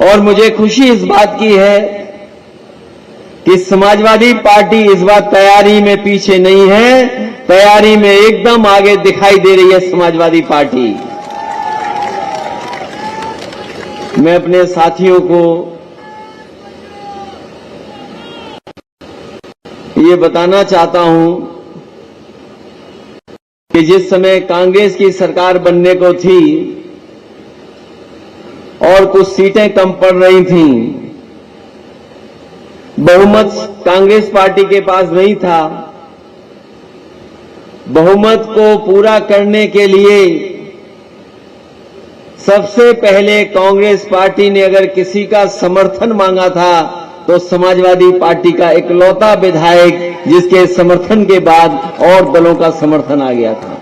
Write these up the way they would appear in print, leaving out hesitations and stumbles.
और मुझे खुशी इस बात की है कि समाजवादी पार्टी इस बार तैयारी में पीछे नहीं है, तैयारी में एकदम आगे दिखाई दे रही है समाजवादी पार्टी। मैं अपने साथियों को ये बताना चाहता हूं कि जिस समय कांग्रेस की सरकार बनने को थी और कुछ सीटें कम पड़ रही थीं, बहुमत कांग्रेस पार्टी के पास नहीं था। बहुमत को पूरा करने के लिए सबसे पहले कांग्रेस पार्टी ने अगर किसी का समर्थन मांगा था तो समाजवादी पार्टी का इकलौता विधायक, जिसके समर्थन के बाद और दलों का समर्थन आ गया था।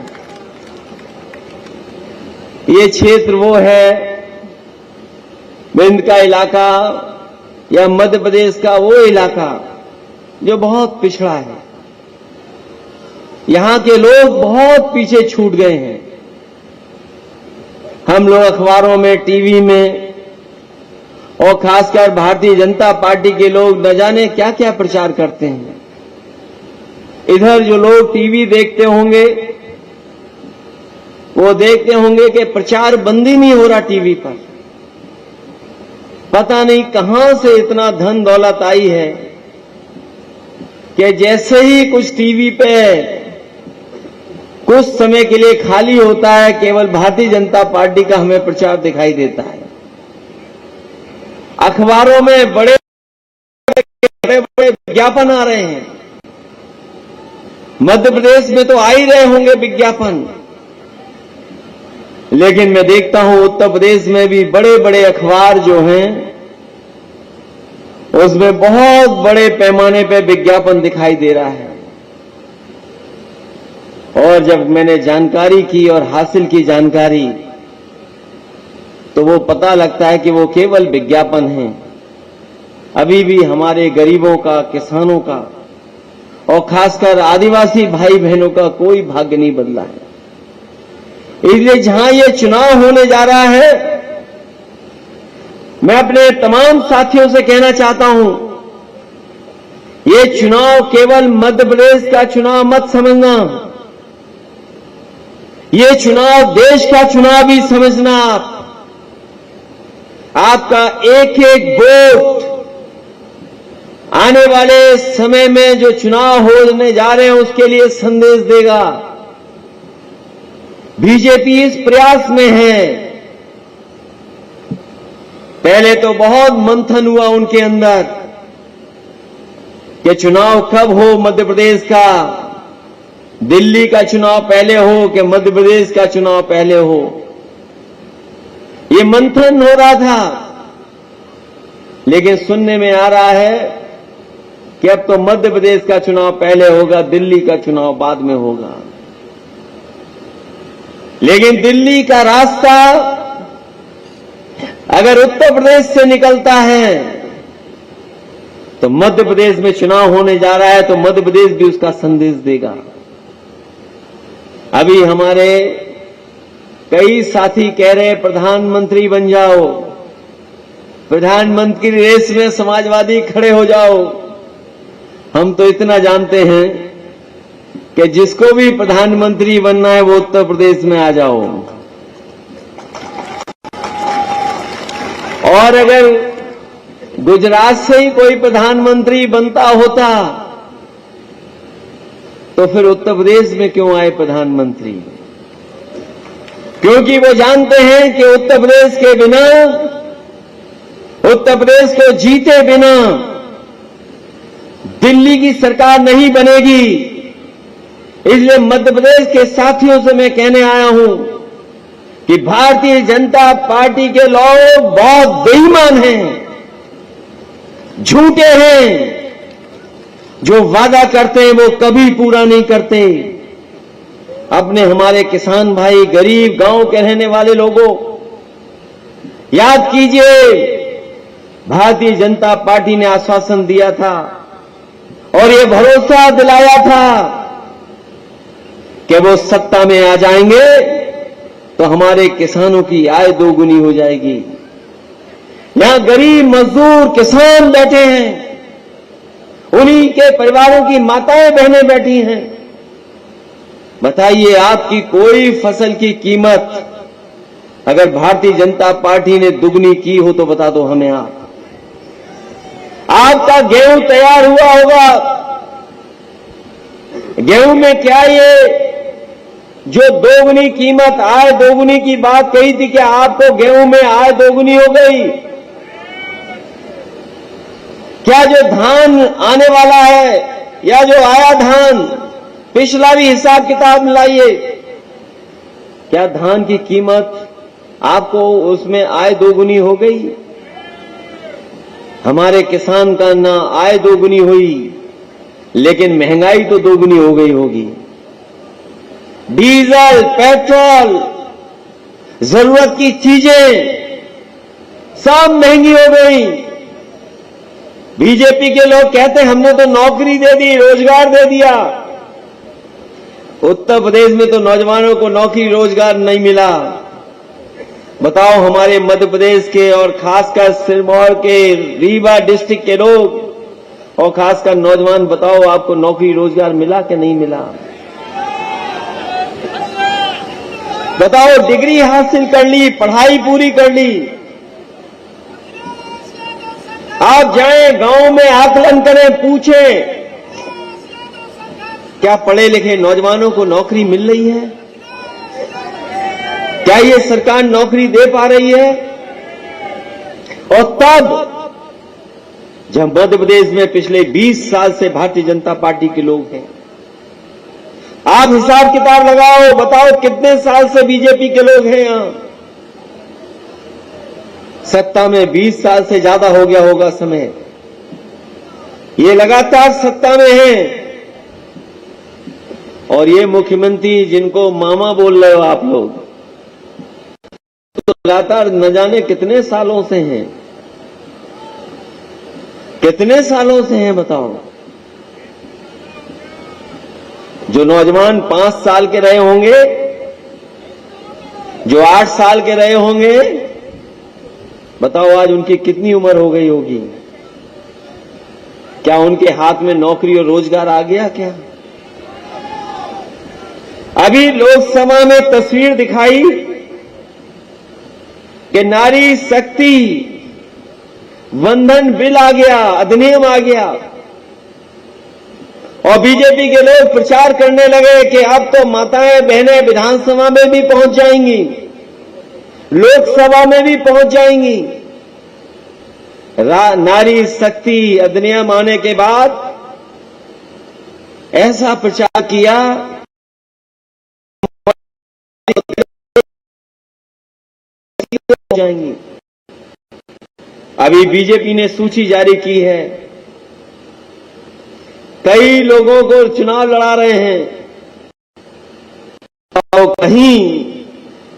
ये क्षेत्र वो है, विंध्य का इलाका या मध्य प्रदेश का वो इलाका जो बहुत पिछड़ा है। यहां के लोग बहुत पीछे छूट गए हैं। हम लोग अखबारों में, टीवी में और खासकर भारतीय जनता पार्टी के लोग न जाने क्या क्या प्रचार करते हैं। इधर जो लोग टीवी देखते होंगे वो देखते होंगे कि प्रचार बंद ही नहीं हो रहा टीवी पर। पता नहीं कहां से इतना धन दौलत आई है कि जैसे ही कुछ टीवी पे कुछ समय के लिए खाली होता है, केवल भारतीय जनता पार्टी का हमें प्रचार दिखाई देता है। अखबारों में बड़े बड़े विज्ञापन आ रहे हैं। मध्य प्रदेश में तो आ ही रहे होंगे विज्ञापन, लेकिन मैं देखता हूं उत्तर प्रदेश में भी बड़े बड़े अखबार जो हैं उसमें बहुत बड़े पैमाने पर विज्ञापन दिखाई दे रहा है। और जब मैंने जानकारी की और हासिल की जानकारी, तो वो पता लगता है कि वो केवल विज्ञापन है। अभी भी हमारे गरीबों का, किसानों का और खासकर आदिवासी भाई बहनों का कोई भाग्य नहीं बदला है। इसलिए जहां ये चुनाव होने जा रहा है, मैं अपने तमाम साथियों से कहना चाहता हूं, ये चुनाव केवल मध्य प्रदेश का चुनाव मत समझना, ये चुनाव देश का चुनाव भी समझना। आपका एक एक वोट आने वाले समय में जो चुनाव होने जा रहे हैं उसके लिए संदेश देगा। बीजेपी इस प्रयास में है। पहले तो बहुत मंथन हुआ उनके अंदर कि चुनाव कब हो मध्य प्रदेश का, दिल्ली का चुनाव पहले हो कि मध्य प्रदेश का चुनाव पहले हो। ये मंथन हो रहा था, लेकिन सुनने में आ रहा है कि अब तो मध्य प्रदेश का चुनाव पहले होगा, दिल्ली का चुनाव बाद में होगा। लेकिन दिल्ली का रास्ता अगर उत्तर प्रदेश से निकलता है तो मध्य प्रदेश में चुनाव होने जा रहा है, तो मध्य प्रदेश भी उसका संदेश देगा। अभी हमारे कई साथी कह रहे हैं प्रधानमंत्री बन जाओ, प्रधानमंत्री रेस में समाजवादी खड़े हो जाओ। हम तो इतना जानते हैं कि जिसको भी प्रधानमंत्री बनना है वो उत्तर प्रदेश में आ जाओ। और अगर गुजरात से ही कोई प्रधानमंत्री बनता होता तो फिर उत्तर प्रदेश में क्यों आए प्रधानमंत्री? क्योंकि वो जानते हैं कि उत्तर प्रदेश के बिना, उत्तर प्रदेश को जीते बिना दिल्ली की सरकार नहीं बनेगी। इसलिए मध्य प्रदेश के साथियों से मैं कहने आया हूं कि भारतीय जनता पार्टी के लोग बहुत बेईमान हैं, झूठे हैं। जो वादा करते हैं वो कभी पूरा नहीं करते। अपने हमारे किसान भाई, गरीब गांव के रहने वाले लोगों, याद कीजिए, भारतीय जनता पार्टी ने आश्वासन दिया था और ये भरोसा दिलाया था कि वो सत्ता में आ जाएंगे तो हमारे किसानों की आय दोगुनी हो जाएगी। यहां गरीब मजदूर किसान बैठे हैं, उन्हीं के परिवारों की माताएं बहनें बैठी हैं। बताइए, आपकी कोई फसल की कीमत अगर भारतीय जनता पार्टी ने दुगनी की हो तो बता दो हमें आप। आपका गेहूं तैयार हुआ होगा, गेहूं में क्या ये जो दोगुनी कीमत, आय दोगुनी की बात कही थी कि आपको गेहूं में आय दोगुनी हो गई? क्या जो धान आने वाला है या जो आया धान, पिछला भी हिसाब किताब मिलाइए, क्या धान की कीमत आपको उसमें आय दोगुनी हो गई? हमारे किसान का ना आय दोगुनी हुई, लेकिन महंगाई तो दोगुनी हो गई होगी। डीजल, पेट्रोल, जरूरत की चीजें सब महंगी हो गई। बीजेपी के लोग कहते हैं हमने तो नौकरी दे दी, रोजगार दे दिया। उत्तर प्रदेश में तो नौजवानों को नौकरी रोजगार नहीं मिला। बताओ, हमारे मध्य प्रदेश के और खासकर सिरमौर के रीवा डिस्ट्रिक्ट के लोग और खासकर नौजवान, बताओ आपको नौकरी रोजगार मिला कि नहीं मिला? बताओ, डिग्री हासिल कर ली, पढ़ाई पूरी कर ली, आप जाएं गांव में आकलन करें, पूछें क्या पढ़े लिखे नौजवानों को नौकरी मिल रही है? क्या ये सरकार नौकरी दे पा रही है? और तब जब मध्य प्रदेश में पिछले 20 साल से भारतीय जनता पार्टी के लोग हैं, आप हिसाब किताब लगाओ, बताओ कितने साल से बीजेपी के लोग हैं यहां? सत्ता में 20 साल से ज्यादा हो गया होगा समय। ये लगातार सत्ता में हैं और ये मुख्यमंत्री जिनको मामा बोल रहे हो आप लोग, तो लगातार न जाने कितने सालों से हैं, कितने सालों से हैं बताओ। जो नौजवान 5 साल के रहे होंगे, जो 8 साल के रहे होंगे, बताओ आज उनकी कितनी उम्र हो गई होगी? क्या उनके हाथ में नौकरी और रोजगार आ गया क्या? अभी लोकसभा में तस्वीर दिखाई कि नारी शक्ति वंदन बिल आ गया, अधिनियम आ गया, और बीजेपी के लोग प्रचार करने लगे कि अब तो माताएं बहनें विधानसभा में भी पहुंच जाएंगी, लोकसभा में भी पहुंच जाएंगी। नारी शक्ति अधिनियम आने के बाद ऐसा प्रचार किया, जाएंगी। अभी बीजेपी ने सूची जारी की है, कई लोगों को चुनाव लड़ा रहे हैं, तो कहीं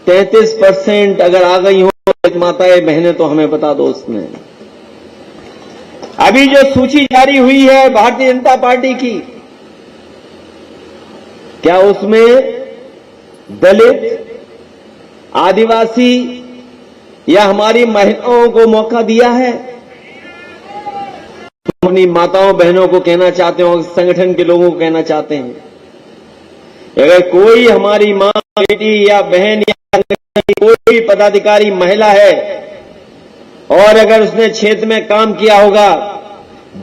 33% अगर आ गई हो माताएं बहनें तो हमें बता दो। उसमें अभी जो सूची जारी हुई है भारतीय जनता पार्टी की, क्या उसमें दलित, आदिवासी या हमारी महिलाओं को मौका दिया है? अपनी माताओं बहनों को कहना चाहते हो, संगठन के लोगों को कहना चाहते हैं, अगर कोई हमारी मां, बेटी या बहन या कोई पदाधिकारी महिला है और अगर उसने क्षेत्र में काम किया होगा,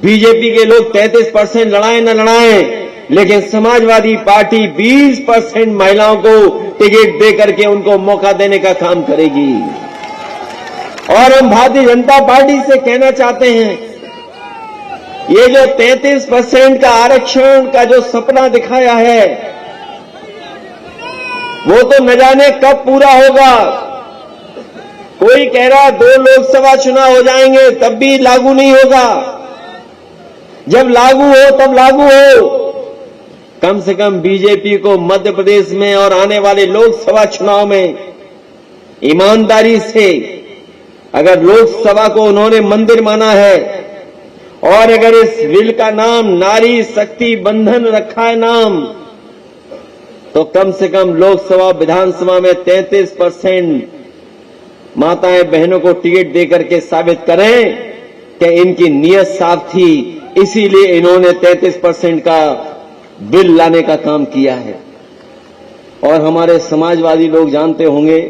बीजेपी के लोग 33% लड़ाएं न लड़ाएं, लेकिन समाजवादी पार्टी 20% महिलाओं को टिकट दे करके उनको मौका देने का काम करेगी। और हम भारतीय जनता पार्टी से कहना चाहते हैं, ये जो 33% का आरक्षण का जो सपना दिखाया है, वो तो न जाने कब पूरा होगा। कोई कह रहा 2 लोकसभा चुनाव हो जाएंगे तब भी लागू नहीं होगा। जब लागू हो तब लागू हो। कम से कम बीजेपी को मध्य प्रदेश में और आने वाले लोकसभा चुनाव में ईमानदारी से, अगर लोकसभा को उन्होंने मंदिर माना है और अगर इस बिल का नाम नारी शक्ति बंधन रखा है नाम, तो कम से कम लोकसभा विधानसभा में 33% माताएं बहनों को टिकट देकर के साबित करें कि इनकी नीयत साफ थी, इसीलिए इन्होंने 33% का बिल लाने का काम किया है। और हमारे समाजवादी लोग जानते होंगे,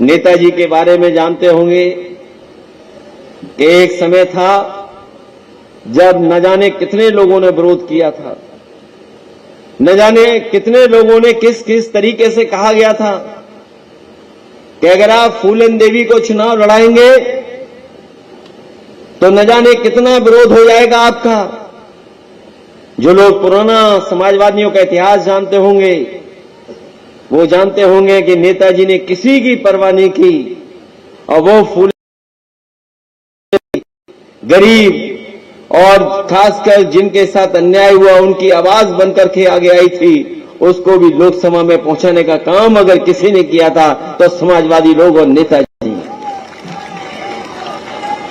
नेताजी के बारे में जानते होंगे कि एक समय था जब न जाने कितने लोगों ने विरोध किया था, न जाने कितने लोगों ने किस किस तरीके से कहा गया था कि अगर आप फूलन देवी को चुनाव लड़ाएंगे तो न जाने कितना विरोध हो जाएगा आपका। जो लोग पुराना समाजवादियों का इतिहास जानते होंगे वो जानते होंगे कि नेताजी ने किसी की परवाह नहीं की और वो फूल गरीब और खासकर जिनके साथ अन्याय हुआ उनकी आवाज बनकर के आगे आई थी, उसको भी लोकसभा में पहुंचाने का काम अगर किसी ने किया था तो समाजवादी लोग और नेताजी।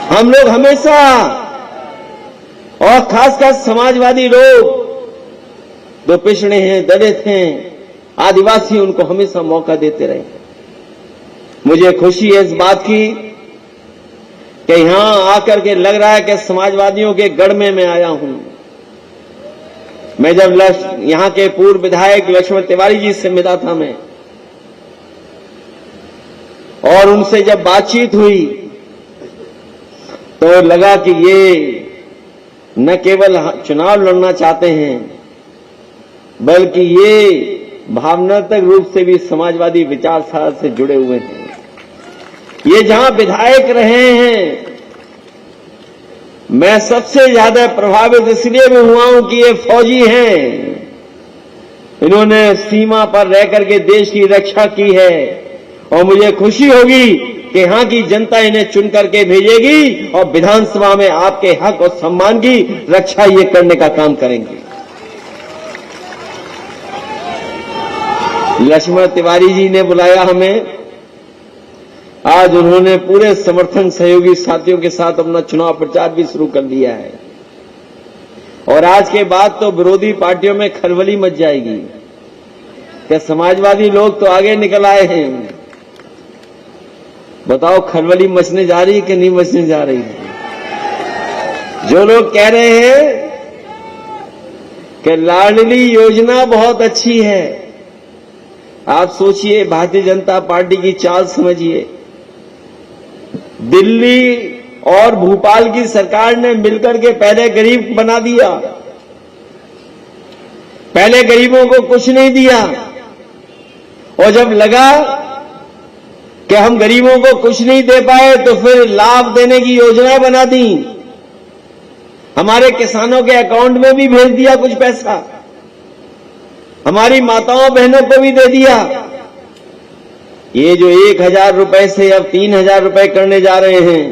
हम लोग हमेशा, और खासकर समाजवादी लोग जो पिछड़े हैं, दलित हैं, आदिवासी, उनको हमेशा मौका देते रहे। मुझे खुशी है इस बात की कि यहां आकर के लग रहा है कि समाजवादियों के गढ़ में मैं आया हूं। मैं जब यहां के पूर्व विधायक लक्ष्मण तिवारी जी से मिला था मैं, और उनसे जब बातचीत हुई तो लगा कि ये न केवल चुनाव लड़ना चाहते हैं बल्कि ये भावनात्मक रूप से भी समाजवादी विचारधारा से जुड़े हुए हैं। ये जहां विधायक रहे हैं, मैं सबसे ज्यादा प्रभावित इसलिए भी हुआ हूं कि ये फौजी हैं। इन्होंने सीमा पर रह करके देश की रक्षा की है और मुझे खुशी होगी कि यहां की जनता इन्हें चुन करके भेजेगी और विधानसभा में आपके हक और सम्मान की रक्षा ये करने का काम करेंगे। लक्ष्मण तिवारी जी ने बुलाया हमें, आज उन्होंने पूरे समर्थन सहयोगी साथियों के साथ अपना चुनाव प्रचार भी शुरू कर दिया है। और आज के बाद तो विरोधी पार्टियों में खलबली मच जाएगी कि समाजवादी लोग तो आगे निकल आए हैं। बताओ खलबली मचने जा रही है कि नहीं मचने जा रही है? जो लोग कह रहे हैं कि लाडली योजना बहुत अच्छी है, आप सोचिए, भारतीय जनता पार्टी की चाल समझिए। दिल्ली और भोपाल की सरकार ने मिलकर के पहले गरीब बना दिया, पहले गरीबों को कुछ नहीं दिया, और जब लगा कि हम गरीबों को कुछ नहीं दे पाए तो फिर लाभ देने की योजना बना दी। हमारे किसानों के अकाउंट में भी भेज दिया कुछ पैसा, हमारी माताओं बहनों को भी दे दिया। ये जो 1000 रुपए से अब 3000 रुपए करने जा रहे हैं,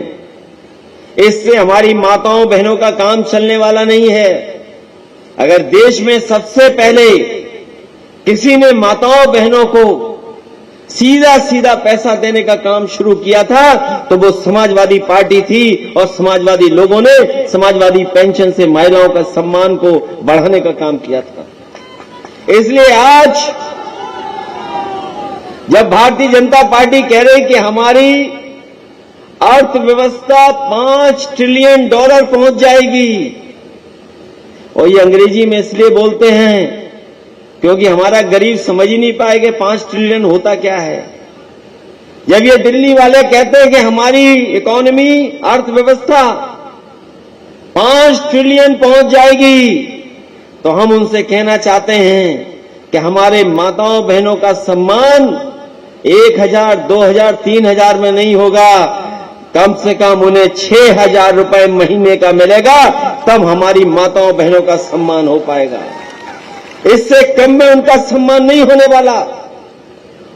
इससे हमारी माताओं बहनों का काम चलने वाला नहीं है। अगर देश में सबसे पहले किसी ने माताओं बहनों को सीधा सीधा पैसा देने का काम शुरू किया था तो वो समाजवादी पार्टी थी, और समाजवादी लोगों ने समाजवादी पेंशन से महिलाओं का सम्मान को बढ़ाने का काम किया था। इसलिए आज जब भारतीय जनता पार्टी कह रही कि हमारी अर्थव्यवस्था $5 ट्रिलियन पहुंच जाएगी, और ये अंग्रेजी में इसलिए बोलते हैं क्योंकि हमारा गरीब समझ ही नहीं पाएगा 5 ट्रिलियन होता क्या है। जब ये दिल्ली वाले कहते हैं कि हमारी इकोनॉमी, अर्थव्यवस्था 5 ट्रिलियन पहुंच जाएगी, तो हम उनसे कहना चाहते हैं कि हमारे माताओं बहनों का सम्मान 1000, 2000, 3000 में नहीं होगा, कम से कम उन्हें 6000 रुपए महीने का मिलेगा, तब हमारी माताओं बहनों का सम्मान हो पाएगा। इससे कम में उनका सम्मान नहीं होने वाला।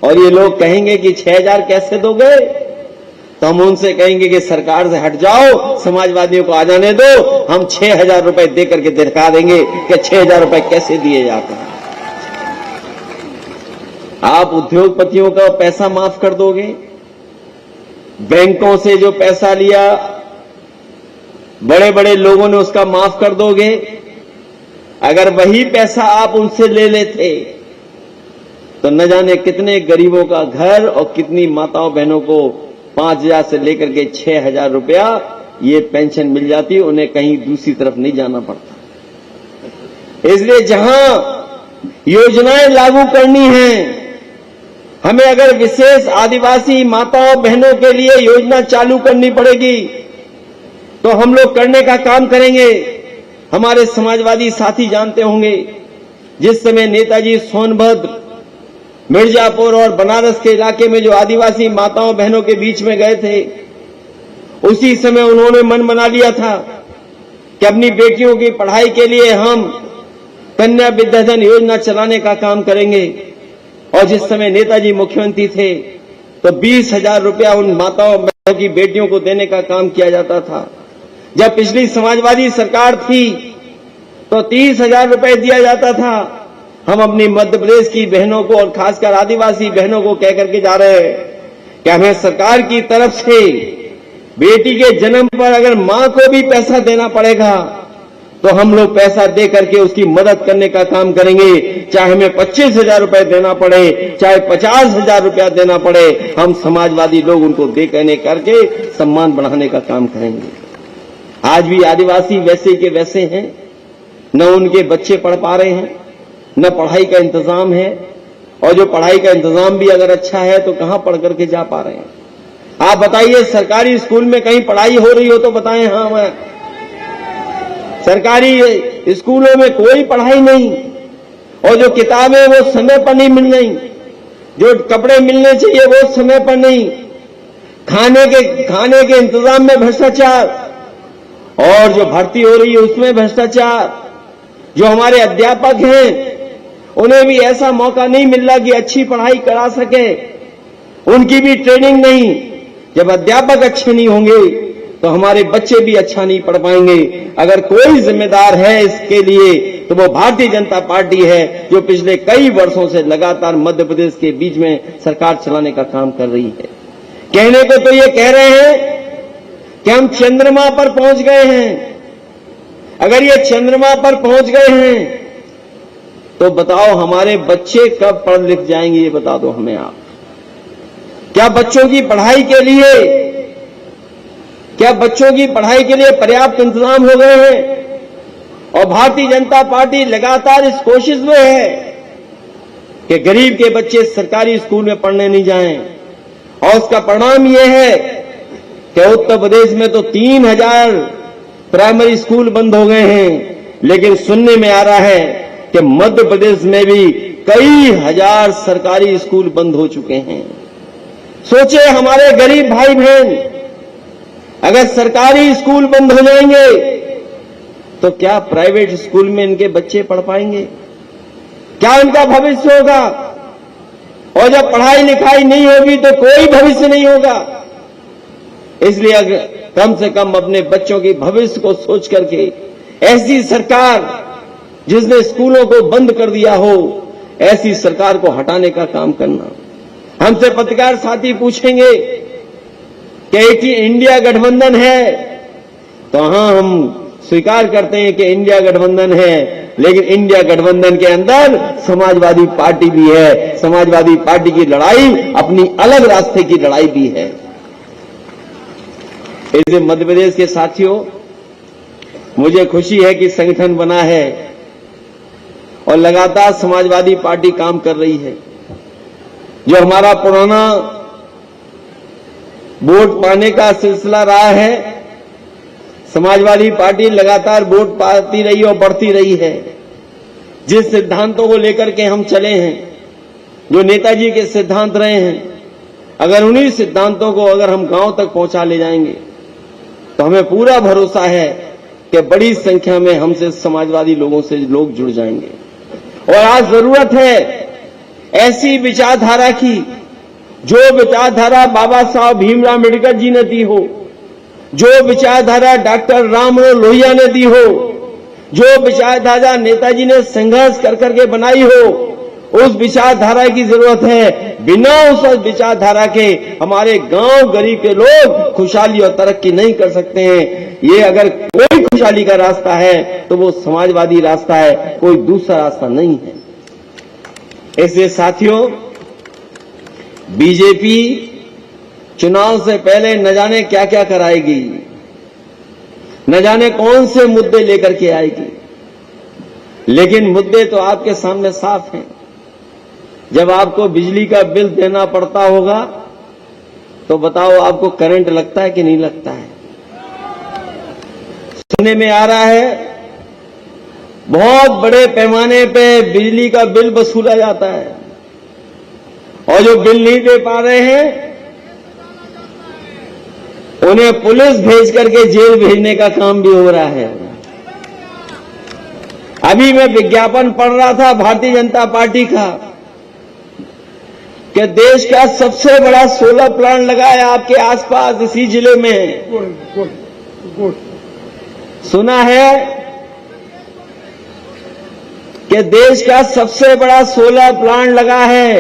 और ये लोग कहेंगे कि 6000 कैसे दोगे, तो हम उनसे कहेंगे कि सरकार से हट जाओ, समाजवादियों को आ जाने दो, हम 6000 रुपए देकर के दिखा देंगे कि 6000 रुपए कैसे दिए जाते हैं। आप उद्योगपतियों का पैसा माफ कर दोगे, बैंकों से जो पैसा लिया बड़े बड़े लोगों ने उसका माफ कर दोगे। अगर वही पैसा आप उनसे ले लेते तो न जाने कितने गरीबों का घर और कितनी माताओं बहनों को 5,000 से लेकर के 6,000 रुपया ये पेंशन मिल जाती, उन्हें कहीं दूसरी तरफ नहीं जाना पड़ता। इसलिए जहां योजनाएं लागू करनी है, हमें अगर विशेष आदिवासी माताओं बहनों के लिए योजना चालू करनी पड़ेगी तो हम लोग करने का काम करेंगे। हमारे समाजवादी साथी जानते होंगे, जिस समय नेताजी सोनभद्र, मिर्जापुर और बनारस के इलाके में जो आदिवासी माताओं बहनों के बीच में गए थे, उसी समय उन्होंने मन बना लिया था कि अपनी बेटियों की पढ़ाई के लिए हम कन्या विद्याधन योजना चलाने का काम करेंगे। और जिस समय नेताजी मुख्यमंत्री थे तो 20,000 रुपया उन माताओं बहनों की बेटियों को देने का काम किया जाता था। जब पिछली समाजवादी सरकार थी तो 30,000 रुपए दिया जाता था। हम अपनी मध्य प्रदेश की बहनों को और खासकर आदिवासी बहनों को कह करके जा रहे हैं कि हमें सरकार की तरफ से बेटी के जन्म पर अगर मां को भी पैसा देना पड़ेगा तो हम लोग पैसा दे करके उसकी मदद करने का काम करेंगे। चाहे हमें 25,000 रुपए देना पड़े, चाहे 50,000 रुपया देना पड़े, हम समाजवादी लोग उनको दे कहने करके सम्मान बढ़ाने का काम करेंगे। आज भी आदिवासी वैसे के वैसे हैं, न उनके बच्चे पढ़ पा रहे हैं, न पढ़ाई का इंतजाम है, और जो पढ़ाई का इंतजाम भी अगर अच्छा है तो कहां पढ़ करके जा पा रहे हैं। आप बताइए, सरकारी स्कूल में कहीं पढ़ाई हो रही हो तो बताएं। हाँ, मैं सरकारी स्कूलों में कोई पढ़ाई नहीं, और जो किताबें वो समय पर नहीं मिल रही, जो कपड़े मिलने चाहिए वो समय पर नहीं, खाने के इंतजाम में भ्रष्टाचार, और जो भर्ती हो रही है उसमें भ्रष्टाचार। जो हमारे अध्यापक हैं उन्हें भी ऐसा मौका नहीं मिल रहा कि अच्छी पढ़ाई करा सके, उनकी भी ट्रेनिंग नहीं। जब अध्यापक अच्छे नहीं होंगे तो हमारे बच्चे भी अच्छा नहीं पढ़ पाएंगे। अगर कोई जिम्मेदार है इसके लिए तो वो भारतीय जनता पार्टी है, जो पिछले कई वर्षों से लगातार मध्य प्रदेश के बीच में सरकार चलाने का काम कर रही है। कहने को तो ये कह रहे हैं कि हम चंद्रमा पर पहुंच गए हैं। अगर ये चंद्रमा पर पहुंच गए हैं तो बताओ हमारे बच्चे कब पढ़ लिख जाएंगे, ये बता दो हमें आप। क्या बच्चों की पढ़ाई के लिए पर्याप्त इंतजाम हो गए हैं? और भारतीय जनता पार्टी लगातार इस कोशिश में है कि गरीब के बच्चे सरकारी स्कूल में पढ़ने नहीं जाएं, और उसका परिणाम यह है कि उत्तर प्रदेश में तो 3,000 प्राइमरी स्कूल बंद हो गए हैं, लेकिन सुनने में आ रहा है कि मध्य प्रदेश में भी कई हजार सरकारी स्कूल बंद हो चुके हैं। सोचे हमारे गरीब भाई बहन, अगर सरकारी स्कूल बंद हो जाएंगे तो क्या प्राइवेट स्कूल में इनके बच्चे पढ़ पाएंगे? क्या इनका भविष्य होगा? और जब पढ़ाई लिखाई नहीं होगी तो कोई भविष्य नहीं होगा। इसलिए अगर कम से कम अपने बच्चों के भविष्य को सोच करके ऐसी सरकार जिसने स्कूलों को बंद कर दिया हो, ऐसी सरकार को हटाने का काम करना। हमसे पत्रकार साथी पूछेंगे कि इंडिया गठबंधन है, तो हां, हम स्वीकार करते हैं कि इंडिया गठबंधन है, लेकिन इंडिया गठबंधन के अंदर समाजवादी पार्टी भी है। समाजवादी पार्टी की लड़ाई अपनी अलग रास्ते की लड़ाई भी है। इसलिए मध्य प्रदेश के साथियों, मुझे खुशी है कि संगठन बना है और लगातार समाजवादी पार्टी काम कर रही है। जो हमारा पुराना वोट पाने का सिलसिला रहा है, समाजवादी पार्टी लगातार वोट पाती रही और बढ़ती रही है। जिस सिद्धांतों को लेकर के हम चले हैं, जो नेताजी के सिद्धांत रहे हैं, अगर उन्हीं सिद्धांतों को अगर हम गांव तक पहुंचा ले जाएंगे तो हमें पूरा भरोसा है कि बड़ी संख्या में हमसे समाजवादी लोगों से लोग जुड़ जाएंगे। और आज जरूरत है ऐसी विचारधारा की, जो विचारधारा बाबा साहब भीमराव अम्बेडकर जी ने दी हो, जो विचारधारा डॉक्टर राम मनोहर लोहिया ने दी हो, जो विचारधारा नेताजी ने संघर्ष कर करके बनाई हो, उस विचारधारा की जरूरत है। बिना उस विचारधारा के हमारे गांव गरीब के लोग खुशहाली और तरक्की नहीं कर सकते हैं। ये अगर कोई खुशहाली का रास्ता है तो वो समाजवादी रास्ता है, कोई दूसरा रास्ता नहीं है। इसलिए साथियों, बीजेपी चुनाव से पहले न जाने क्या क्या कराएगी, न जाने कौन से मुद्दे लेकर के आएगी, लेकिन मुद्दे तो आपके सामने साफ हैं। जब आपको बिजली का बिल देना पड़ता होगा तो बताओ, आपको करंट लगता है कि नहीं लगता है? सुनने में आ रहा है बहुत बड़े पैमाने पे बिजली का बिल वसूला जाता है, और जो बिल नहीं दे पा रहे हैं उन्हें पुलिस भेज करके जेल भेजने का काम भी हो रहा है। अभी मैं विज्ञापन पढ़ रहा था भारतीय जनता पार्टी का कि देश का सबसे बड़ा सोलर प्लांट लगा है आपके आसपास इसी जिले में। सुना है कि देश का सबसे बड़ा सोलर प्लांट लगा है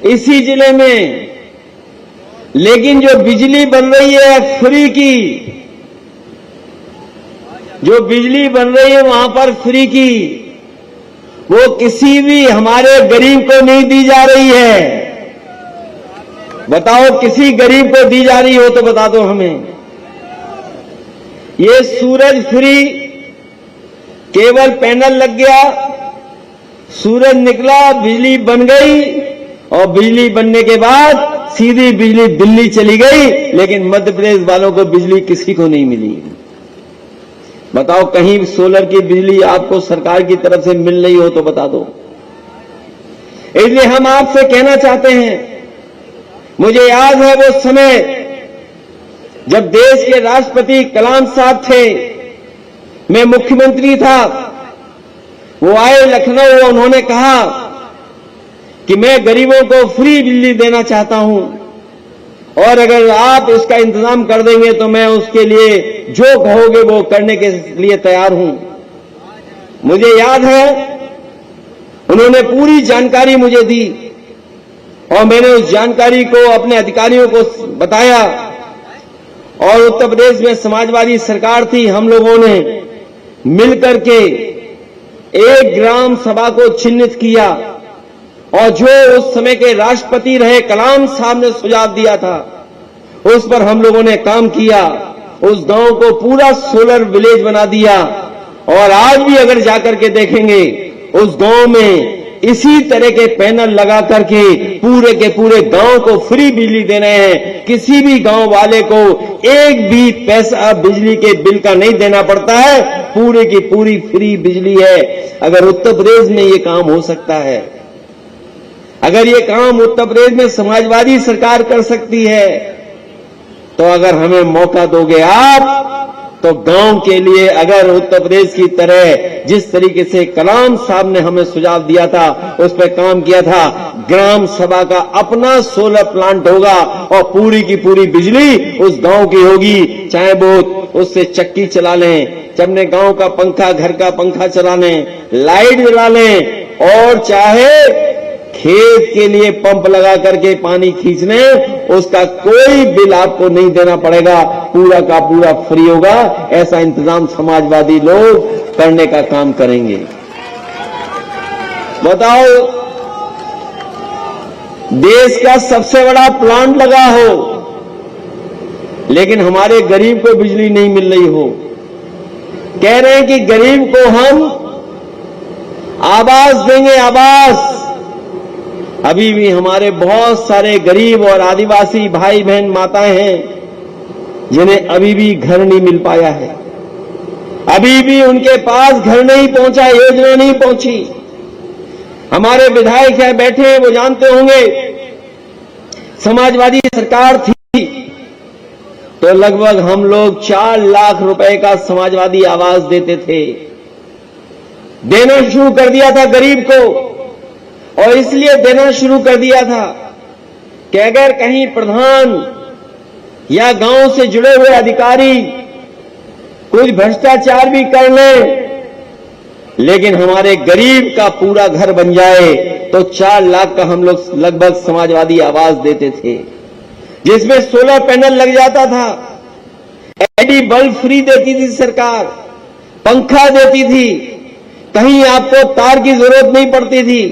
इसी जिले में, लेकिन जो बिजली बन रही है फ्री की, जो बिजली बन रही है वहां पर फ्री की, वो किसी भी हमारे गरीब को नहीं दी जा रही है। बताओ, किसी गरीब को दी जा रही हो तो बता दो हमें। ये सूरज फ्री, केवल पैनल लग गया, सूरज निकला, बिजली बन गई, और बिजली बनने के बाद सीधी बिजली दिल्ली चली गई, लेकिन मध्य प्रदेश वालों को बिजली किसी को नहीं मिली। बताओ, कहीं सोलर की बिजली आपको सरकार की तरफ से मिल रही हो तो बता दो। इसलिए हम आपसे कहना चाहते हैं, मुझे याद है वो समय जब देश के राष्ट्रपति कलाम साहब थे, मैं मुख्यमंत्री था, वो आए लखनऊ, उन्होंने कहा कि मैं गरीबों को फ्री बिजली देना चाहता हूं, और अगर आप इसका इंतजाम कर देंगे तो मैं उसके लिए जो कहोगे वो करने के लिए तैयार हूं। मुझे याद है उन्होंने पूरी जानकारी मुझे दी, और मैंने उस जानकारी को अपने अधिकारियों को बताया, और उत्तर प्रदेश में समाजवादी सरकार थी, हम लोगों ने मिलकर के एक ग्राम सभा को चिन्हित किया, और जो उस समय के राष्ट्रपति रहे कलाम साहब ने सुझाव दिया था, उस पर हम लोगों ने काम किया। उस गांव को पूरा सोलर विलेज बना दिया, और आज भी अगर जाकर के देखेंगे उस गांव में इसी तरह के पैनल लगा करके पूरे के पूरे गांव को फ्री बिजली दे रहे हैं। किसी भी गांव वाले को एक भी पैसा बिजली के बिल का नहीं देना पड़ता है, पूरे की पूरी फ्री बिजली है। अगर उत्तर प्रदेश में ये काम हो सकता है, अगर ये काम उत्तर प्रदेश में समाजवादी सरकार कर सकती है, तो अगर हमें मौका दोगे आप, तो गांव के लिए अगर उत्तर प्रदेश की तरह जिस तरीके से कलाम साहब ने हमें सुझाव दिया था, उस पर काम किया था, ग्राम सभा का अपना सोलर प्लांट होगा, और पूरी की पूरी बिजली उस गांव की होगी। चाहे वो उससे चक्की चला लें, अपने गांव का पंखा, घर का पंखा चला लें, लाइट जला लें, और चाहे खेत के लिए पंप लगा करके पानी खींच लें, उसका कोई बिल आपको नहीं देना पड़ेगा, पूरा का पूरा फ्री होगा। ऐसा इंतजाम समाजवादी लोग करने का काम करेंगे। बताओ, देश का सबसे बड़ा प्लांट लगा हो, लेकिन हमारे गरीब को बिजली नहीं मिल रही हो। कह रहे हैं कि गरीब को हम आवास देंगे, आवास। अभी भी हमारे बहुत सारे गरीब और आदिवासी भाई बहन माताएं हैं जिन्हें अभी भी घर नहीं मिल पाया है, अभी भी उनके पास घर नहीं पहुंचा, योजना नहीं पहुंची। हमारे विधायक यहाँ बैठे हैं, वो जानते होंगे, समाजवादी सरकार थी तो लगभग हम लोग 4 लाख रुपए का समाजवादी आवास देते थे, देना शुरू कर दिया था गरीब को। और इसलिए देना शुरू कर दिया था कि अगर कहीं प्रधान या गांव से जुड़े हुए अधिकारी कुछ भ्रष्टाचार भी कर ले, लेकिन हमारे गरीब का पूरा घर बन जाए, तो 4 लाख का हम लोग लगभग समाजवादी आवास देते थे, जिसमें सोलर पैनल लग जाता था, एलईडी बल्ब फ्री देती थी सरकार, पंखा देती थी, कहीं आपको तार की जरूरत नहीं पड़ती थी,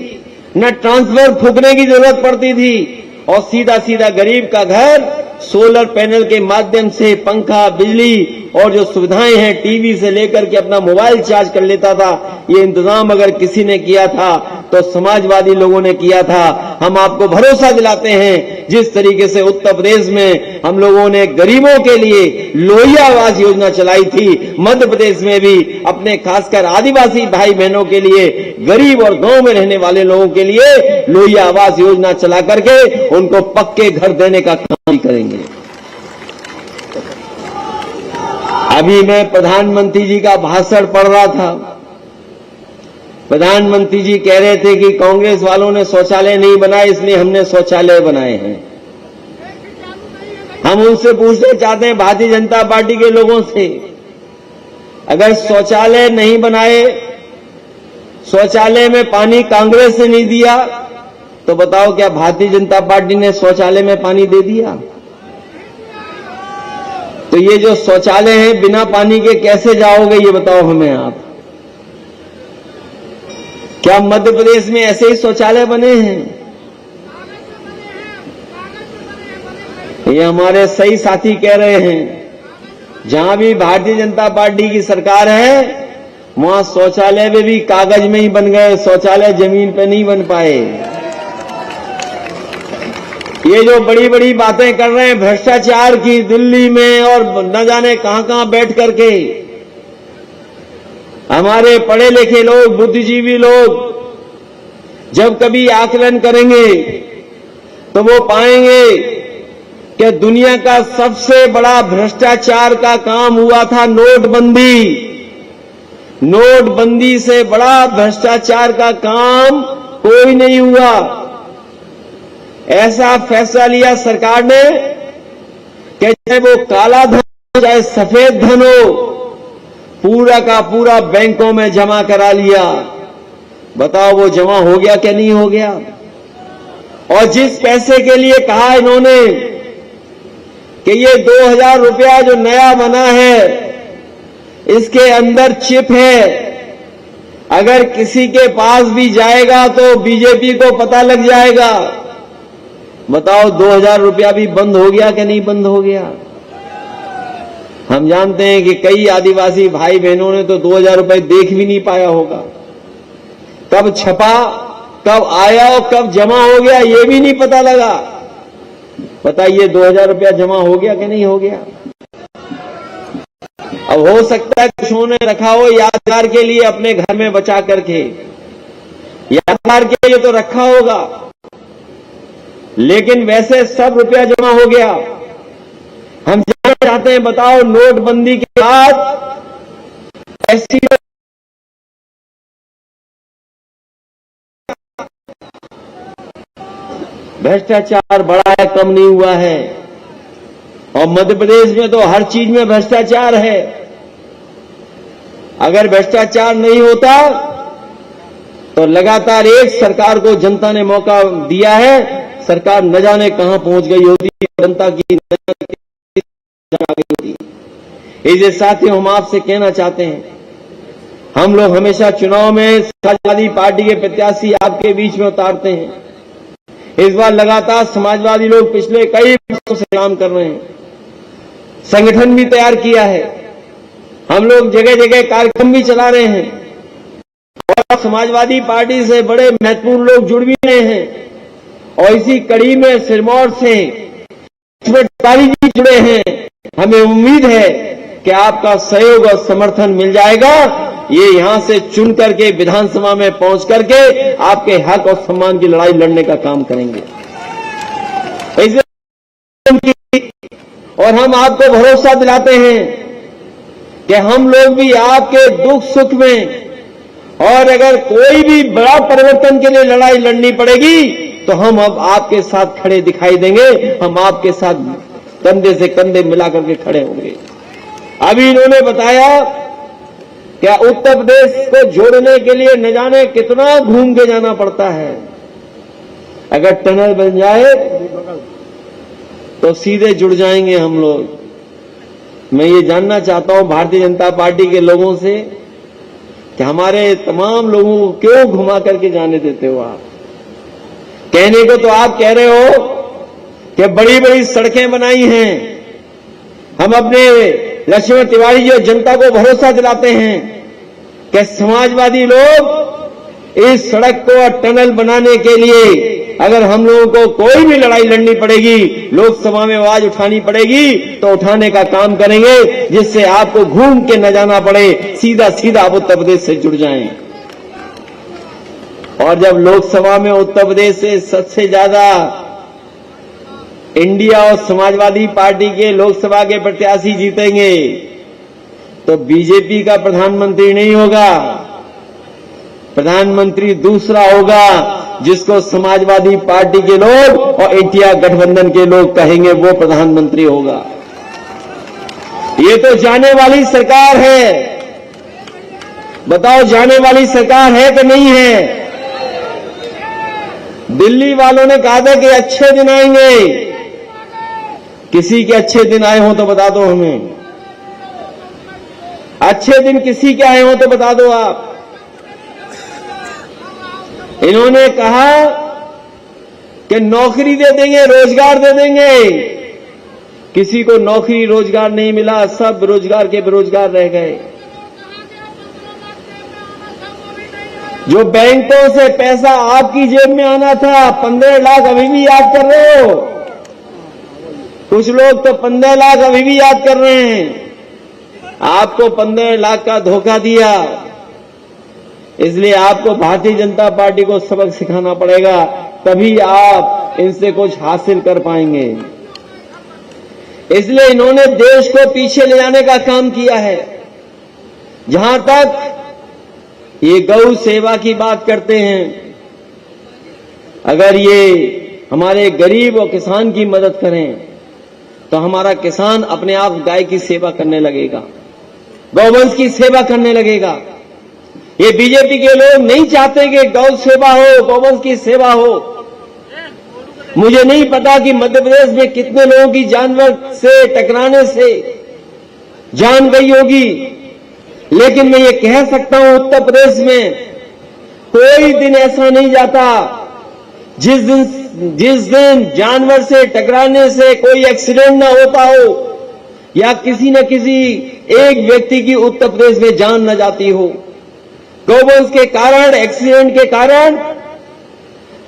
न ट्रांसफर फूकने की जरूरत पड़ती थी, और सीधा सीधा गरीब का घर सोलर पैनल के माध्यम से पंखा, बिजली और जो सुविधाएं हैं, टीवी से लेकर के अपना मोबाइल चार्ज कर लेता था। ये इंतजाम अगर किसी ने किया था तो समाजवादी लोगों ने किया था। हम आपको भरोसा दिलाते हैं, जिस तरीके से उत्तर प्रदेश में हम लोगों ने गरीबों के लिए लोहिया आवास योजना चलाई थी, मध्य प्रदेश में भी अपने खासकर आदिवासी भाई बहनों के लिए, गरीब और गांव में रहने वाले लोगों के लिए लोहिया आवास योजना चला करके उनको पक्के घर देने का काम करेंगे। अभी मैं प्रधानमंत्री जी का भाषण पढ़ रहा था। प्रधानमंत्री जी कह रहे थे कि कांग्रेस वालों ने शौचालय नहीं बनाए, इसलिए हमने शौचालय बनाए हैं। हम उनसे पूछना चाहते हैं, भारतीय जनता पार्टी के लोगों से, अगर शौचालय नहीं बनाए, शौचालय में पानी कांग्रेस ने नहीं दिया, तो बताओ क्या भारतीय जनता पार्टी ने शौचालय में पानी दे दिया? तो ये जो शौचालय है, बिना पानी के कैसे जाओगे, ये बताओ हमें आप। क्या मध्य प्रदेश में ऐसे ही शौचालय बने हैं? ये हमारे सही साथी कह रहे हैं, जहां भी भारतीय जनता पार्टी की सरकार है, वहां शौचालय भी कागज में ही बन गए, शौचालय जमीन पे नहीं बन पाए। ये जो बड़ी बड़ी बातें कर रहे हैं भ्रष्टाचार की, दिल्ली में और न जाने कहां कहां बैठ करके, हमारे पढ़े लिखे लोग, बुद्धिजीवी लोग जब कभी आकलन करेंगे तो वो पाएंगे कि दुनिया का सबसे बड़ा भ्रष्टाचार का काम हुआ था नोटबंदी। नोटबंदी से बड़ा भ्रष्टाचार का काम कोई नहीं हुआ। ऐसा फैसला लिया सरकार ने कि चाहे वो काला धन हो चाहे सफेद धन हो, पूरा का पूरा बैंकों में जमा करा लिया। बताओ वो जमा हो गया क्या नहीं हो गया? और जिस पैसे के लिए कहा इन्होंने कि ये 2000 रुपया जो नया बना है, इसके अंदर चिप है, अगर किसी के पास भी जाएगा तो बीजेपी को पता लग जाएगा। बताओ 2000 रुपया भी बंद हो गया कि नहीं बंद हो गया? हम जानते हैं कि कई आदिवासी भाई बहनों ने तो 2000 रुपए देख भी नहीं पाया होगा। कब छपा, कब आया और कब जमा हो गया, ये भी नहीं पता लगा। बताइए 2000 रुपया जमा हो गया कि नहीं हो गया? अब हो सकता है कुछ ने रखा हो यादगार के लिए अपने घर में बचा करके, यादगार के लिए तो रखा होगा, लेकिन वैसे सब रुपया जमा हो गया। हम जानना चाहते हैं, बताओ नोटबंदी के बाद ऐसी भ्रष्टाचार बढ़ा है, कम नहीं हुआ है। और मध्य प्रदेश में तो हर चीज में भ्रष्टाचार है। अगर भ्रष्टाचार नहीं होता तो लगातार एक सरकार को जनता ने मौका दिया है, सरकार न जाने कहां पहुंच गई होती, जनता की इसलिए साथियों, हम आपसे कहना चाहते हैं, हम लोग हमेशा चुनाव में समाजवादी पार्टी के प्रत्याशी आपके बीच में उतारते हैं। इस बार लगातार समाजवादी लोग पिछले कई वर्षों से काम कर रहे हैं, संगठन भी तैयार किया है, हम लोग जगह जगह कार्यक्रम भी चला रहे हैं, और समाजवादी पार्टी से बड़े महत्वपूर्ण लोग जुड़ भी रहे हैं। और इसी कड़ी में सिरमौर से तिवारी जी जुड़े हैं। हमें उम्मीद है कि आपका सहयोग और समर्थन मिल जाएगा। ये यहां से चुन करके विधानसभा में पहुंच करके आपके हक और सम्मान की लड़ाई लड़ने का काम करेंगे। और हम आपको भरोसा दिलाते हैं कि हम लोग भी आपके दुख सुख में, और अगर कोई भी बड़ा परिवर्तन के लिए लड़ाई लड़नी पड़ेगी तो हम अब आपके साथ खड़े दिखाई देंगे। हम आपके साथ कंधे से कंधे मिलाकर के खड़े होंगे। अभी इन्होंने बताया क्या उत्तर प्रदेश को जोड़ने के लिए न जाने कितना घूम के जाना पड़ता है। अगर टनल बन जाए तो सीधे जुड़ जाएंगे हम लोग। मैं ये जानना चाहता हूं भारतीय जनता पार्टी के लोगों से, कि हमारे तमाम लोगों को क्यों घुमा करके जाने देते हो आप? कहने को तो आप कह रहे हो कि बड़ी बड़ी सड़कें बनाई हैं, हम अपने लक्ष्मण तिवारी जी और जनता को भरोसा दिलाते हैं कि समाजवादी लोग इस सड़क को और टनल बनाने के लिए अगर हम लोगों को कोई भी लड़ाई लड़नी पड़ेगी, लोकसभा में आवाज उठानी पड़ेगी, तो उठाने का काम करेंगे, जिससे आपको घूम के न जाना पड़े, सीधा सीधा आप उत्तर प्रदेश से जुड़ जाएं। और जब लोकसभा में उत्तर प्रदेश से सबसे ज्यादा इंडिया और समाजवादी पार्टी के लोकसभा के प्रत्याशी जीतेंगे, तो बीजेपी का प्रधानमंत्री नहीं होगा, प्रधानमंत्री दूसरा होगा, जिसको समाजवादी पार्टी के लोग और इंडिया गठबंधन के लोग कहेंगे वो प्रधानमंत्री होगा। ये तो जाने वाली सरकार है, बताओ जाने वाली सरकार है कि नहीं है? दिल्ली वालों ने कहा था कि अच्छे दिन आएंगे, किसी के अच्छे दिन आए हो तो बता दो हमें, अच्छे दिन किसी के आए हो तो बता दो आप। इन्होंने कहा कि नौकरी दे देंगे, रोजगार दे देंगे, किसी को नौकरी रोजगार नहीं मिला, सब बेरोजगार के बेरोजगार रह गए। जो बैंकों से पैसा आपकी जेब में आना था 15 लाख अभी भी याद कर रहे हो, कुछ लोग तो 15 लाख अभी भी याद कर रहे हैं। आपको 15 लाख का धोखा दिया, इसलिए आपको भारतीय जनता पार्टी को सबक सिखाना पड़ेगा, तभी आप इनसे कुछ हासिल कर पाएंगे। इसलिए इन्होंने देश को पीछे ले जाने का काम किया है। जहां तक ये गौ सेवा की बात करते हैं, अगर ये हमारे गरीब और किसान की मदद करें तो हमारा किसान अपने आप गाय की सेवा करने लगेगा, गौवंश की सेवा करने लगेगा। ये बीजेपी के लोग नहीं चाहते कि गौ सेवा हो, गौवंश की सेवा हो। मुझे नहीं पता कि मध्य प्रदेश में कितने लोगों की जानवर से टकराने से जान गई होगी, लेकिन मैं ये कह सकता हूं उत्तर प्रदेश में कोई दिन ऐसा नहीं जाता जिस दिन जानवर से टकराने से कोई एक्सीडेंट ना होता हो या किसी न किसी एक व्यक्ति की उत्तर प्रदेश में जान न जाती हो। गौवंश के कारण, एक्सीडेंट के कारण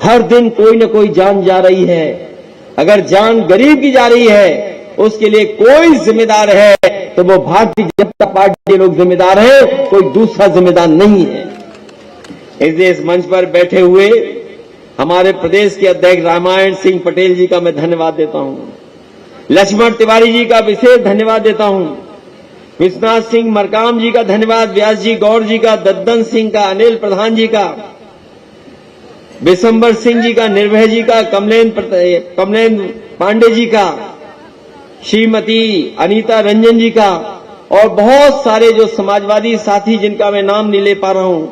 हर दिन कोई न कोई जान जा रही है। अगर जान गरीब की जा रही है, उसके लिए कोई जिम्मेदार है तो वो भारतीय जनता पार्टी के लोग जिम्मेदार हैं, कोई दूसरा जिम्मेदार नहीं है। इसलिए इस मंच पर बैठे हुए हमारे प्रदेश के अध्यक्ष रामायण सिंह पटेल जी का मैं धन्यवाद देता हूं, लक्ष्मण तिवारी जी का विशेष धन्यवाद देता हूं, विश्वनाथ सिंह मरकाम जी का धन्यवाद, व्यास जी गौर जी का, दद्दन सिंह का, अनिल प्रधान जी का, विशंबर सिंह जी का, निर्भय जी का, कमलेन्द्र पांडे जी का, श्रीमती अनीता रंजन जी का और बहुत सारे जो समाजवादी साथी जिनका मैं नाम नहीं ले पा रहा हूं,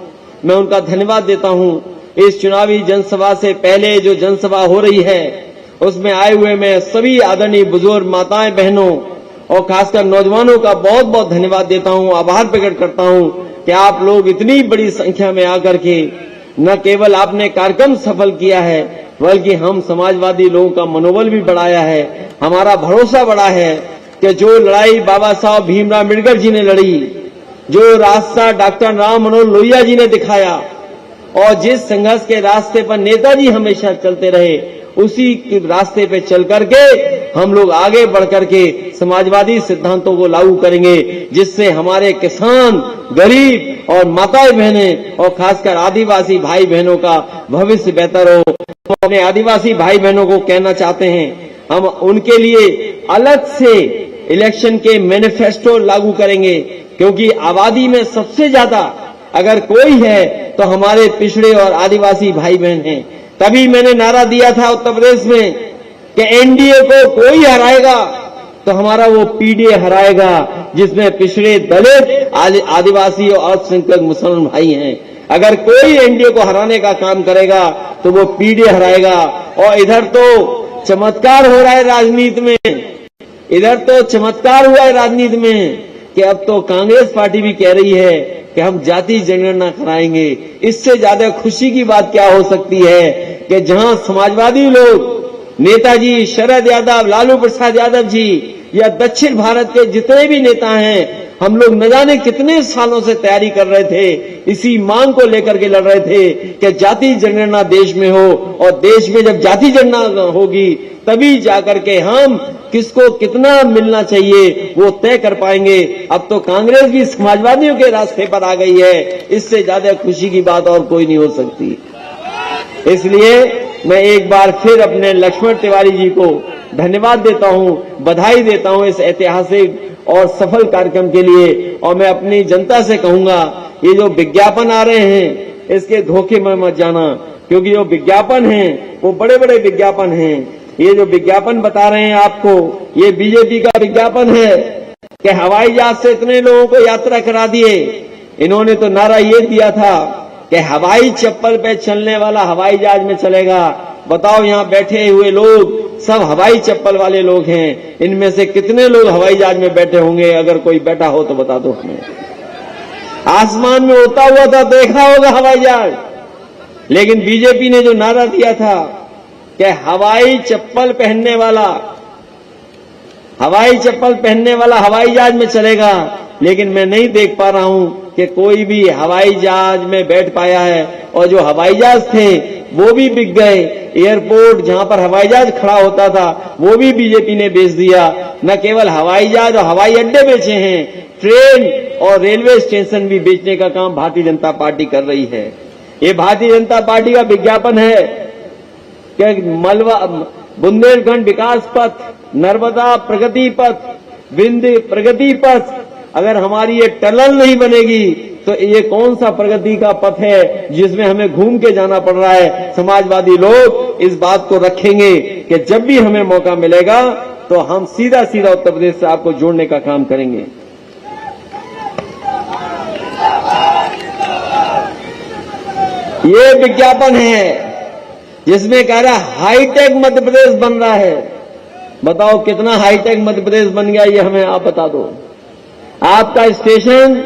मैं उनका धन्यवाद देता हूं। इस चुनावी जनसभा से पहले जो जनसभा हो रही है उसमें आए हुए मैं सभी आदरणीय बुजुर्ग माताएं बहनों और खासकर नौजवानों का बहुत बहुत धन्यवाद देता हूं, आभार प्रकट करता हूं कि आप लोग इतनी बड़ी संख्या में आकर के न केवल आपने कार्यक्रम सफल किया है बल्कि हम समाजवादी लोगों का मनोबल भी बढ़ाया है। हमारा भरोसा बढ़ा है कि जो लड़ाई बाबा साहब भीमराव अम्बेडकर जी ने लड़ी, जो रास्ता डॉक्टर राम मनोहर लोहिया जी ने दिखाया और जिस संघर्ष के रास्ते पर नेताजी हमेशा चलते रहे, उसी के रास्ते पे चल करके हम लोग आगे बढ़ करके समाजवादी सिद्धांतों को लागू करेंगे, जिससे हमारे किसान, गरीब और माताएं बहनें और खासकर आदिवासी भाई बहनों का भविष्य बेहतर हो। तो अपने आदिवासी भाई बहनों को कहना चाहते हैं, हम उनके लिए अलग से इलेक्शन के मैनिफेस्टो लागू करेंगे, क्योंकि आबादी में सबसे ज्यादा अगर कोई है तो हमारे पिछड़े और आदिवासी भाई बहन हैं। तभी मैंने नारा दिया था उत्तर प्रदेश में कि एनडीए को कोई हराएगा तो हमारा वो पीडीए हराएगा, जिसमें पिछड़े, दलित, आदिवासी और अल्पसंख्यक मुसलमान भाई हैं। अगर कोई एनडीए को हराने का काम करेगा तो वो पीडीए हराएगा। और इधर तो चमत्कार हो रहा है राजनीति में, इधर तो चमत्कार हुआ है राजनीति में कि अब तो कांग्रेस पार्टी भी कह रही है कि हम जाति जनगणना कराएंगे। इससे ज्यादा खुशी की बात क्या हो सकती है कि जहां समाजवादी लोग, नेताजी शरद यादव, लालू प्रसाद यादव जी या दक्षिण भारत के जितने भी नेता हैं, हम लोग न जाने कितने सालों से तैयारी कर रहे थे, इसी मांग को लेकर के लड़ रहे थे कि जाति जनगणना देश में हो, और देश में जब जाति जनगणना होगी तभी जाकर के हम किसको कितना मिलना चाहिए वो तय कर पाएंगे। अब तो कांग्रेस भी समाजवादियों के रास्ते पर आ गई है, इससे ज्यादा खुशी की बात और कोई नहीं हो सकती। इसलिए मैं एक बार फिर अपने लक्ष्मण तिवारी जी को धन्यवाद देता हूं, बधाई देता हूं इस ऐतिहासिक और सफल कार्यक्रम के लिए। और मैं अपनी जनता से कहूंगा, ये जो विज्ञापन आ रहे हैं इसके धोखे में मत जाना, क्योंकि जो विज्ञापन हैं वो बड़े बड़े विज्ञापन हैं। ये जो विज्ञापन बता रहे हैं आपको, ये बीजेपी का विज्ञापन है कि हवाई जहाज से इतने लोगों को यात्रा करा दिए। इन्होंने तो नारा ये दिया था कि हवाई चप्पल पे चलने वाला हवाई जहाज में चलेगा। बताओ, यहां बैठे हुए लोग सब हवाई चप्पल वाले लोग हैं, इनमें से कितने लोग हवाई जहाज में बैठे होंगे? अगर कोई बैठा हो तो बता दो हमें। आसमान में उड़ता हुआ था, देखा होगा हवाई जहाज, लेकिन बीजेपी ने जो नारा दिया था कि हवाई चप्पल पहनने वाला हवाई जहाज में चलेगा, लेकिन मैं नहीं देख पा रहा हूं कि कोई भी हवाई जहाज में बैठ पाया है। और जो हवाई जहाज थे वो भी बिक गए। एयरपोर्ट जहां पर हवाई जहाज खड़ा होता था वो भी बीजेपी ने बेच दिया। न केवल हवाई जहाज और हवाई अड्डे बेचे हैं, ट्रेन और रेलवे स्टेशन भी बेचने का काम भारतीय जनता पार्टी कर रही है। ये भारतीय जनता पार्टी का विज्ञापन है कि बुंदेलखंड विकास पथ, नर्मदा प्रगति पथ, विंध्य प्रगति पथ, अगर हमारी ये टनल नहीं बनेगी तो ये कौन सा प्रगति का पथ है जिसमें हमें घूम के जाना पड़ रहा है। समाजवादी लोग इस बात को रखेंगे कि जब भी हमें मौका मिलेगा तो हम सीधा सीधा उत्तर प्रदेश से आपको जोड़ने का काम करेंगे। ये विज्ञापन है जिसमें कह रहा है हाईटेक मध्य प्रदेश बन रहा है। बताओ कितना हाईटेक मध्य प्रदेश बन गया, ये हमें आप बता दो। आपका स्टेशन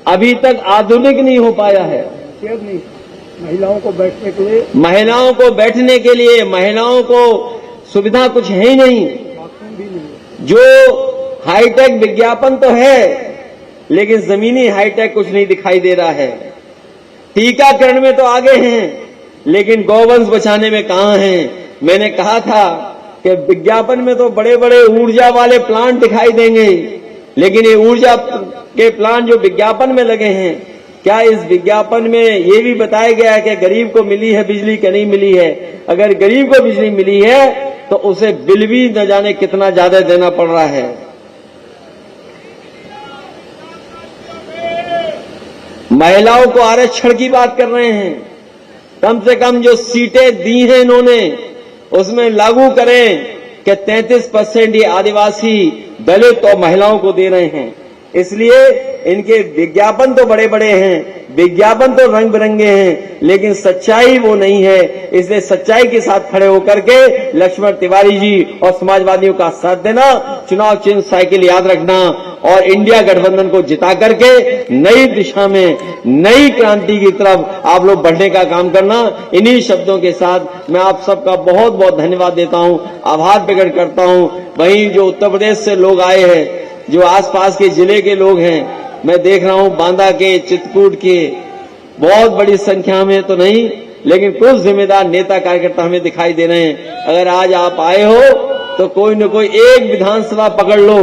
अभी तक आधुनिक नहीं हो पाया है। महिलाओं को बैठने के लिए महिलाओं को सुविधा कुछ है ही नहीं। जो हाईटेक विज्ञापन तो है, लेकिन जमीनी हाईटेक कुछ नहीं दिखाई दे रहा है। टीकाकरण में तो आगे हैं, लेकिन गौवंश बचाने में कहां हैं? मैंने कहा था कि विज्ञापन में तो बड़े बड़े ऊर्जा वाले प्लांट दिखाई देंगे, लेकिन ये ऊर्जा के प्लांट जो विज्ञापन में लगे हैं, क्या इस विज्ञापन में ये भी बताया गया है कि गरीब को मिली है बिजली कि नहीं मिली है? अगर गरीब को बिजली मिली है तो उसे बिल भी न जाने कितना ज्यादा देना पड़ रहा है। महिलाओं को आरक्षण की बात कर रहे हैं, कम से कम जो सीटें दी हैं इन्होंने उसमें लागू करें कि 33% ये आदिवासी, दलित और महिलाओं को दे रहे हैं। इसलिए इनके विज्ञापन तो बड़े बड़े हैं, विज्ञापन तो रंग बिरंगे हैं, लेकिन सच्चाई वो नहीं है। इसलिए सच्चाई के साथ खड़े होकर के लक्ष्मण तिवारी जी और समाजवादियों का साथ देना, चुनाव चिन्ह साइकिल याद रखना और इंडिया गठबंधन को जिता करके नई दिशा में, नई क्रांति की तरफ आप लोग बढ़ने का काम करना। इन्हीं शब्दों के साथ मैं आप सबका बहुत बहुत धन्यवाद देता हूं, आभार प्रकट करता हूं। वहीं जो उत्तर प्रदेश से लोग आए हैं, जो आसपास के जिले के लोग हैं, मैं देख रहा हूं बांदा के, चित्रकूट के, बहुत बड़ी संख्या में तो नहीं, लेकिन कुछ जिम्मेदार नेता कार्यकर्ता हमें दिखाई दे रहे हैं। अगर आज आप आए हो तो कोई न कोई एक विधानसभा पकड़ लो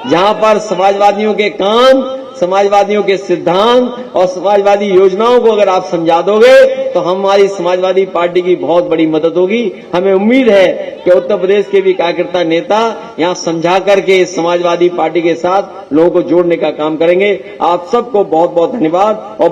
जहां पर समाजवादियों के काम, समाजवादियों के सिद्धांत और समाजवादी योजनाओं को अगर आप समझा दोगे तो हमारी समाजवादी पार्टी की बहुत बड़ी मदद होगी। हमें उम्मीद है कि उत्तर प्रदेश के भी कार्यकर्ता नेता यहां समझा करके समाजवादी पार्टी के साथ लोगों को जोड़ने का काम करेंगे। आप सबको बहुत बहुत धन्यवाद और